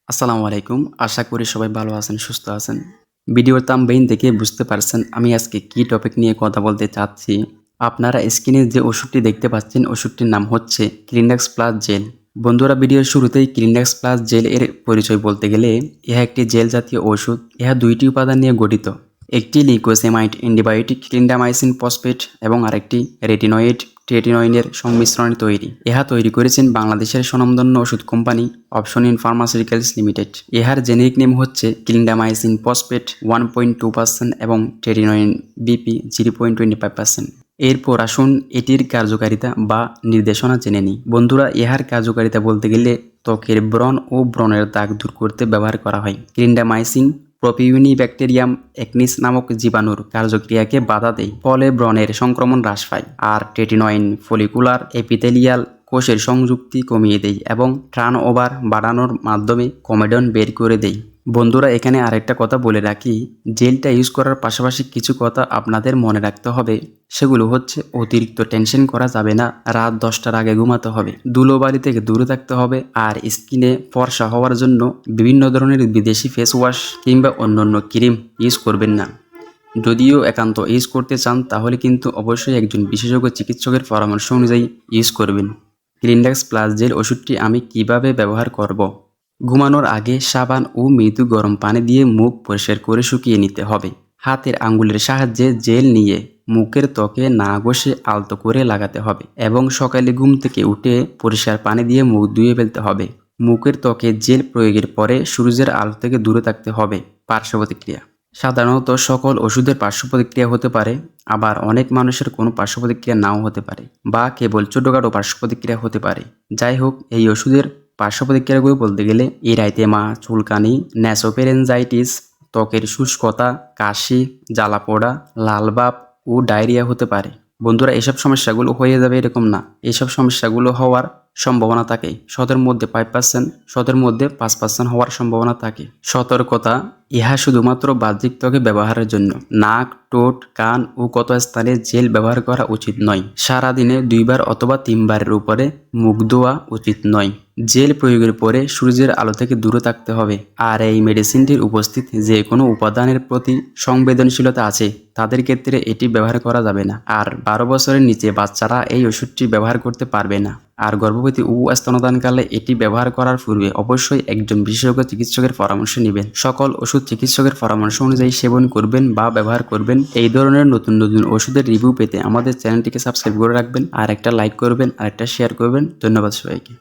আসসালামু আলাইকুম। আশা করি সবাই ভালো আছেন, সুস্থ আছেন। ভিডিওর থাম্বনেইল দেখে বুঝতে পারছেন আমি আজকে কি টপিক নিয়ে কথা বলতে চাচ্ছি। আপনারা স্ক্রিনে যে ওষুধটি দেখতে পাচ্ছেন ওষুধটির নাম হচ্ছে ক্লিন্ডাক্স প্লাস জেল। বন্ধুরা, ভিডিওর শুরুতেই ক্লিন্ডাক্স প্লাস জেল এর পরিচয় বলতে গেলে ইহা একটি জেল জাতীয় ওষুধ। ইহা দুইটি উপাদান নিয়ে গঠিত। একটি লিকোসেমাইড অ্যান্টিবায়োটিক ক্লিন্ডামাইসিন ফসফেট এবং আরেকটি রেটিনয়েড ট্রেটিনয়েডের সংমিশ্রণে তৈরি। ইহা তৈরি করেছেন বাংলাদেশের স্বনামধন্য ওষুধ company option in pharmaceuticals limited. ইহার জেনেরিক নেম হচ্ছে ক্লিন্ডামাইসিন ফসফেট 1.2% এবং ট্রেটিনয়েড বিপি 0.25%। এরপর আসুন এটির কার্যকারিতা বা নির্দেশনা জেনে নিই। বন্ধুরা, ইহার কার্যকারিতা বলতে গেলে ত্বকের ব্রণ ও ব্রণের দাগ দূর করতে ব্যবহার করা হয়। ক্লিন্ডামাইসিন প্রোপিউনিব্যাকটেরিয়াম একনিস নামক জীবাণুর কার্যক্রিয়াকে বাধা দেয়, ফলে ব্রণের সংক্রমণ হ্রাস পায়। আর ট্রেটিনয়েড ফলিকুলার এপিথেলিয়াল কোষের সংযুক্তি কমিয়ে দেয় এবং টার্নওভার বাড়ানোর মাধ্যমে কমেডন বের করে দেয়। বন্ধুরা, এখানে আরেকটা কথা বলে রাখি, জেলটা ইউজ করার পাশাপাশি কিছু কথা আপনাদের মনে রাখতে হবে। সেগুলো হচ্ছে অতিরিক্ত টেনশন করা যাবে না, রাত 10টার আগে ঘুমাতে হবে, ধুলোবালি থেকে দূরে থাকতে হবে, আর স্কিনে ফর্সা হওয়ার জন্য বিভিন্ন ধরনের বিদেশি ফেস ওয়াশ কিংবা অন্যান্য ক্রিম ইউজ করবেন না। যদিও একান্ত ইউজ করতে চান তাহলে কিন্তু অবশ্যই একজন বিশেষজ্ঞ চিকিৎসকের পরামর্শ অনুযায়ী ইউজ করবেন। ক্লিন্ডাক্স প্লাস জেল ওষুধটি আমি কিভাবে ব্যবহার করব। ঘুমানোর আগে সাবান ও মৃদু গরম পানি দিয়ে মুখ পরিষ্কার করে শুকিয়ে নিতে হবে। হাতের আঙ্গুলের সাহায্যে জেল নিয়ে মুখের ত্বকে না ঘষে আলতো করে লাগাতে হবে এবং সকালে ঘুম থেকে উঠে পরিষ্কার পানি দিয়ে মুখ ধুয়ে ফেলতে হবে। মুখের ত্বকে জেল প্রয়োগের পরে সূর্যের আলো থেকে দূরে থাকতে হবে। পার্শ্ব প্রতিক্রিয়া: সাধারণত সকল ওষুধের পার্শ্ব প্রতিক্রিয়া হতে পারে, আবার অনেক মানুষের কোনো পার্শ্ব প্রতিক্রিয়া নাও হতে পারে বা কেবল ছোটোখাটো পার্শ্ব প্রতিক্রিয়া হতে পারে। যাই হোক, এই ওষুধের পার্শ্ব প্রতিক্রিয়াগুলো বলতে গেলে এরাইতেমা, চুলকানি, ন্যাসোফেরেনজাইটিস, ত্বকের শুষ্কতা, কাশি, জ্বালা পোড়া, লালভাব ও ডায়রিয়া হতে পারে। বন্ধুরা, এসব সমস্যাগুলো হয়ে যাবে এরকম না, এসব সমস্যাগুলো হওয়ার সম্ভাবনা থাকে 100-এর মধ্যে 5%, 100-এর মধ্যে 5% হওয়ার সম্ভাবনা থাকে। সতর্কতা: ইহা শুধুমাত্র বাহ্যিক ত্বকে ব্যবহারের জন্য। নাক, ঠোঁট, কান ও ক্ষত স্থানে জেল ব্যবহার করা উচিত নয়। সারাদিনে 2 বার অথবা 3 বারের উপরে মুখ ধোয়া উচিত নয়। জেল প্রয়োগের পরে সূর্যের আলো থেকে দূরে থাকতে হবে। আর এই মেডিসিনটির উপস্থিত যে কোনো উপাদানের প্রতি সংবেদনশীলতা আছে তাদের ক্ষেত্রে এটি ব্যবহার করা যাবে না। আর 12 বছরের নিচে বাচ্চারা এই ওষুধটি ব্যবহার করতে পারবে না। আর গর্ভবতী ও স্তন্যদানকালে এটি ব্যবহার করার পূর্বে অবশ্যই একজন বিশেষজ্ঞ চিকিৎসকের পরামর্শ নেবেন। সকল ওষুধ চিকিৎসকের পরামর্শ অনুযায়ী সেবন করবেন বা ব্যবহার করবেন। এই ধরনের নতুন নতুন ওষুধের রিভিউ পেতে আমাদের চ্যানেলটিকে সাবস্ক্রাইব করে রাখবেন, আর একটা লাইক করবেন, আর একটা শেয়ার করবেন। ধন্যবাদ সবাইকে।